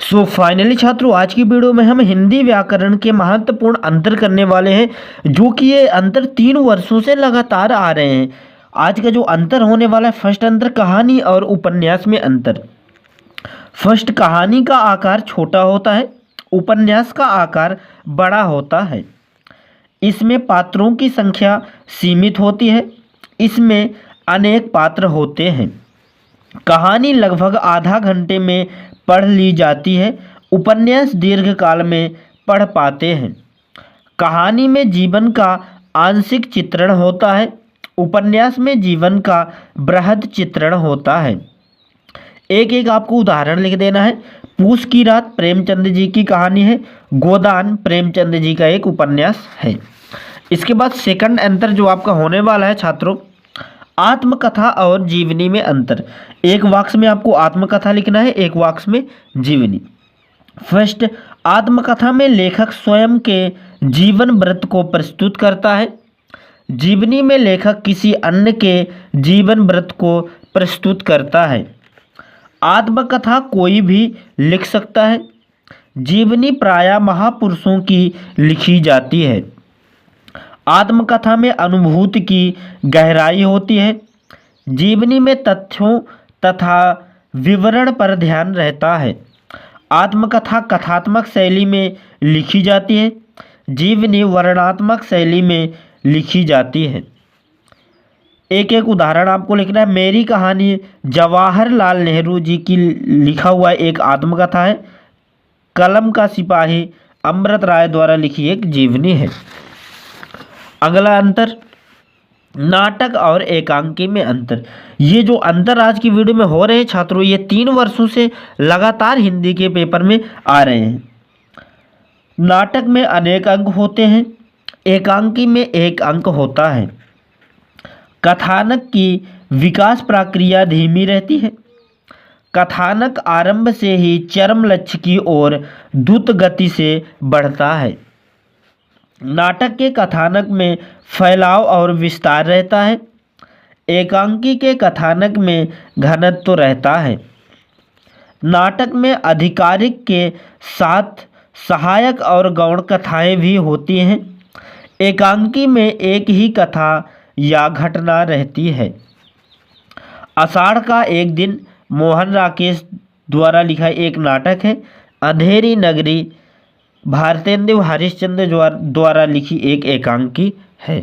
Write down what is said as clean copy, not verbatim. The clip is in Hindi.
सो फाइनली छात्रों, आज की वीडियो में हम हिंदी व्याकरण के महत्वपूर्ण अंतर करने वाले हैं, जो कि ये अंतर 3 वर्षों से लगातार आ रहे हैं। आज का जो अंतर होने वाला है, फर्स्ट अंतर कहानी और उपन्यास में अंतर। फर्स्ट, कहानी का आकार छोटा होता है, उपन्यास का आकार बड़ा होता है। इसमें पात्रों की संख्या सीमित होती है, इसमें अनेक पात्र होते हैं। कहानी लगभग आधा घंटे में पढ़ ली जाती है, उपन्यास दीर्घकाल में पढ़ पाते हैं। कहानी में जीवन का आंशिक चित्रण होता है, उपन्यास में जीवन का बृहद चित्रण होता है। एक एक आपको उदाहरण लिख देना है। पूस की रात प्रेमचंद जी की कहानी है, गोदान प्रेमचंद जी का एक उपन्यास है। इसके बाद सेकंड अंतर जो आपका होने वाला है छात्रों, आत्मकथा और जीवनी में अंतर। एक वाक्य में आपको आत्मकथा लिखना है, एक वाक्य में जीवनी। फर्स्ट, आत्मकथा में लेखक स्वयं के जीवन वृत्त को प्रस्तुत करता है, जीवनी में लेखक किसी अन्य के जीवन वृत्त को प्रस्तुत करता है। आत्मकथा कोई भी लिख सकता है, जीवनी प्रायः महापुरुषों की लिखी जाती है। आत्मकथा में अनुभूति की गहराई होती है, जीवनी में तथ्यों तथा विवरण पर ध्यान रहता है। आत्मकथा कथात्मक शैली में लिखी जाती है, जीवनी वर्णनात्मक शैली में लिखी जाती है। एक एक उदाहरण आपको लिखना है। मेरी कहानी जवाहरलाल नेहरू जी की लिखा हुआ एक आत्मकथा है। कलम का सिपाही अमृत राय द्वारा लिखी एक जीवनी है। अगला अंतर, नाटक और एकांकी में अंतर। ये जो अंतर आज की वीडियो में हो रहे हैं छात्रों, ये 3 वर्षों से लगातार हिंदी के पेपर में आ रहे हैं। नाटक में अनेक अंक होते हैं, एकांकी में एक अंक होता है। कथानक की विकास प्रक्रिया धीमी रहती है, कथानक आरंभ से ही चरम लक्ष्य की ओर द्रुत गति से बढ़ता है। नाटक के कथानक में फैलाव और विस्तार रहता है, एकांकी के कथानक में घनत्व रहता है। नाटक में आधिकारिक के साथ सहायक और गौण कथाएं भी होती हैं, एकांकी में एक ही कथा या घटना रहती है। आषाढ़ का एक दिन मोहन राकेश द्वारा लिखा एक नाटक है। अंधेरी नगरी भारतेंदु हरिश्चंद्र द्वारा लिखी एक एकांकी है।